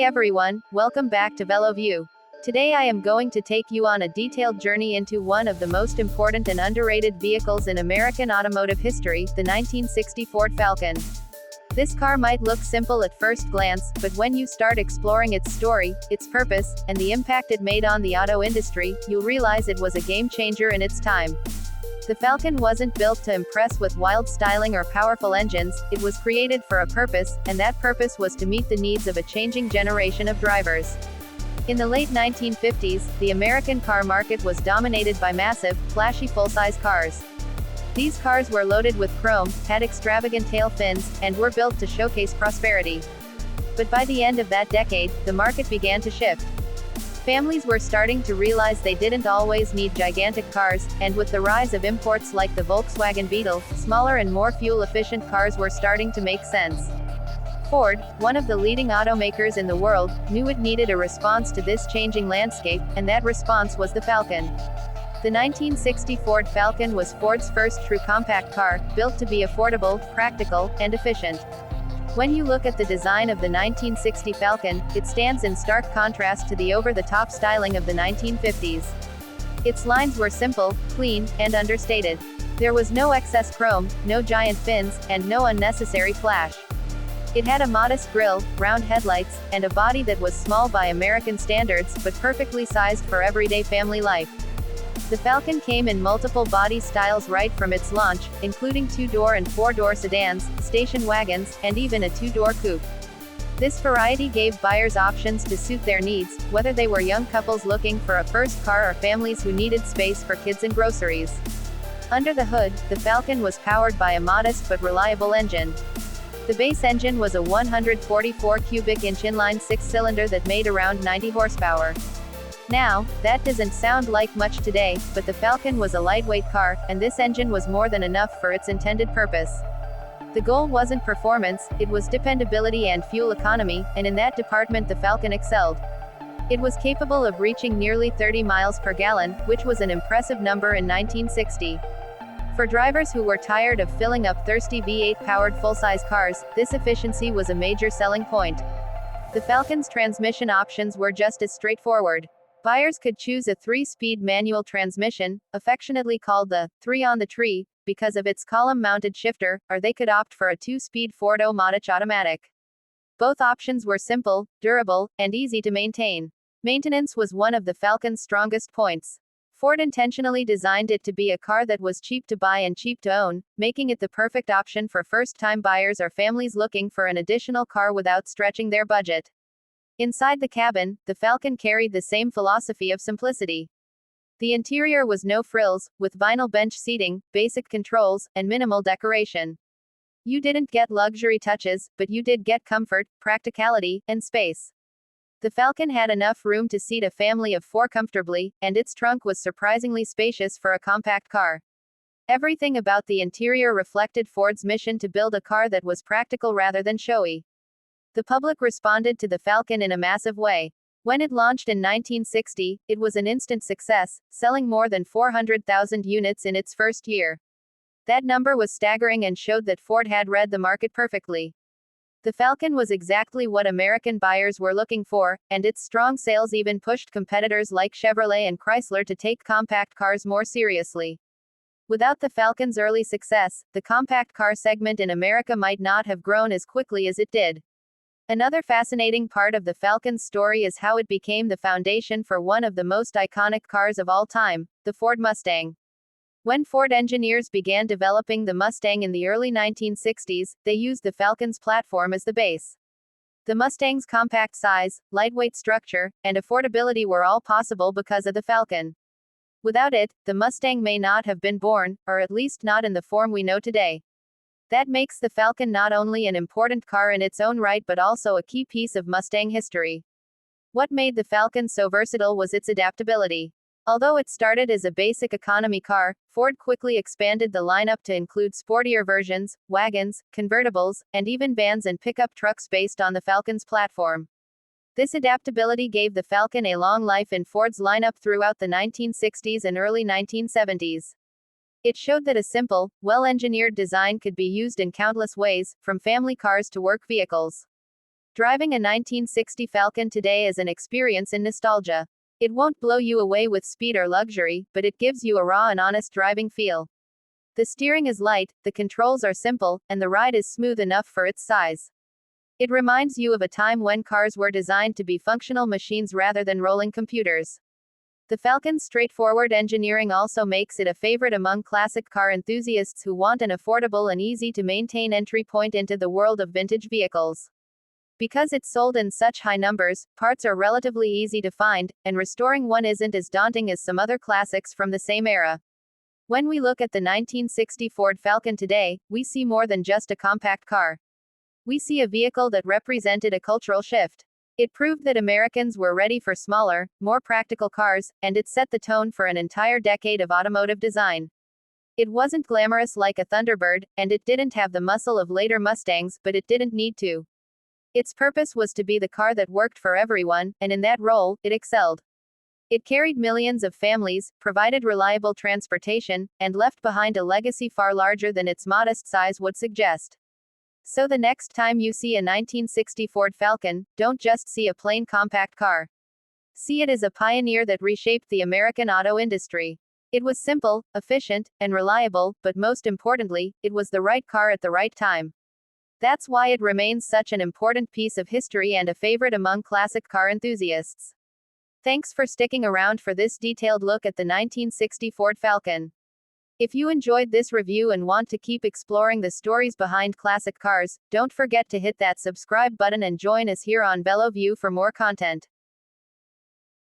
Hey everyone, welcome back to VeloView. Today I am going to take you on a detailed journey into one of the most important and underrated vehicles in American automotive history, the 1960 Ford Falcon. This car might look simple at first glance, but when you start exploring its story, its purpose, and the impact it made on the auto industry, you'll realize it was a game changer in its time. The Falcon wasn't built to impress with wild styling or powerful engines, it was created for a purpose, and that purpose was to meet the needs of a changing generation of drivers. In the late 1950s, the American car market was dominated by massive, flashy full-size cars. These cars were loaded with chrome, had extravagant tail fins, and were built to showcase prosperity. But by the end of that decade, the market began to shift. Families were starting to realize they didn't always need gigantic cars, and with the rise of imports like the Volkswagen Beetle, smaller and more fuel-efficient cars were starting to make sense. Ford, one of the leading automakers in the world, knew it needed a response to this changing landscape, and that response was the Falcon. The 1960 Ford Falcon was Ford's first true compact car, built to be affordable, practical, and efficient. When you look at the design of the 1960 Falcon, it stands in stark contrast to the over-the-top styling of the 1950s. Its lines were simple, clean, and understated. There was no excess chrome, no giant fins, and no unnecessary flash. It had a modest grille, round headlights, and a body that was small by American standards, but perfectly sized for everyday family life. The Falcon came in multiple body styles right from its launch, including two-door and four-door sedans, station wagons, and even a two-door coupe. This variety gave buyers options to suit their needs, whether they were young couples looking for a first car or families who needed space for kids and groceries. Under the hood, the Falcon was powered by a modest but reliable engine. The base engine was a 144 cubic inch inline six-cylinder that made around 90 horsepower. Now, that doesn't sound like much today, but the Falcon was a lightweight car, and this engine was more than enough for its intended purpose. The goal wasn't performance, it was dependability and fuel economy, and in that department the Falcon excelled. It was capable of reaching nearly 30 miles per gallon, which was an impressive number in 1960. For drivers who were tired of filling up thirsty V8-powered full-size cars, this efficiency was a major selling point. The Falcon's transmission options were just as straightforward. Buyers could choose a 3-speed manual transmission, affectionately called the 3 on the tree, because of its column-mounted shifter, or they could opt for a 2-speed Ford O-Matic automatic. Both options were simple, durable, and easy to maintain. Maintenance was one of the Falcon's strongest points. Ford intentionally designed it to be a car that was cheap to buy and cheap to own, making it the perfect option for first-time buyers or families looking for an additional car without stretching their budget. Inside the cabin, the Falcon carried the same philosophy of simplicity. The interior was no frills, with vinyl bench seating, basic controls, and minimal decoration. You didn't get luxury touches, but you did get comfort, practicality, and space. The Falcon had enough room to seat a family of 4 comfortably, and its trunk was surprisingly spacious for a compact car. Everything about the interior reflected Ford's mission to build a car that was practical rather than showy. The public responded to the Falcon in a massive way. When it launched in 1960, it was an instant success, selling more than 400,000 units in its first year. That number was staggering and showed that Ford had read the market perfectly. The Falcon was exactly what American buyers were looking for, and its strong sales even pushed competitors like Chevrolet and Chrysler to take compact cars more seriously. Without the Falcon's early success, the compact car segment in America might not have grown as quickly as it did. Another fascinating part of the Falcon's story is how it became the foundation for one of the most iconic cars of all time, the Ford Mustang. When Ford engineers began developing the Mustang in the early 1960s, they used the Falcon's platform as the base. The Mustang's compact size, lightweight structure, and affordability were all possible because of the Falcon. Without it, the Mustang may not have been born, or at least not in the form we know today. That makes the Falcon not only an important car in its own right but also a key piece of Mustang history. What made the Falcon so versatile was its adaptability. Although it started as a basic economy car, Ford quickly expanded the lineup to include sportier versions, wagons, convertibles, and even vans and pickup trucks based on the Falcon's platform. This adaptability gave the Falcon a long life in Ford's lineup throughout the 1960s and early 1970s. It showed that a simple, well-engineered design could be used in countless ways, from family cars to work vehicles. Driving a 1960 Falcon today is an experience in nostalgia. It won't blow you away with speed or luxury, but it gives you a raw and honest driving feel. The steering is light, the controls are simple, and the ride is smooth enough for its size. It reminds you of a time when cars were designed to be functional machines rather than rolling computers. The Falcon's straightforward engineering also makes it a favorite among classic car enthusiasts who want an affordable and easy-to-maintain entry point into the world of vintage vehicles. Because it's sold in such high numbers, parts are relatively easy to find, and restoring one isn't as daunting as some other classics from the same era. When we look at the 1960 Ford Falcon today, we see more than just a compact car. We see a vehicle that represented a cultural shift. It proved that Americans were ready for smaller, more practical cars, and it set the tone for an entire decade of automotive design. It wasn't glamorous like a Thunderbird, and it didn't have the muscle of later Mustangs, but it didn't need to. Its purpose was to be the car that worked for everyone, and in that role, it excelled. It carried millions of families, provided reliable transportation, and left behind a legacy far larger than its modest size would suggest. So the next time you see a 1960 Ford Falcon, don't just see a plain compact car. See it as a pioneer that reshaped the American auto industry. It was simple, efficient, and reliable, but most importantly, it was the right car at the right time. That's why it remains such an important piece of history and a favorite among classic car enthusiasts. Thanks for sticking around for this detailed look at the 1960 Ford Falcon. If you enjoyed this review and want to keep exploring the stories behind classic cars, don't forget to hit that subscribe button and join us here on VeloView for more content.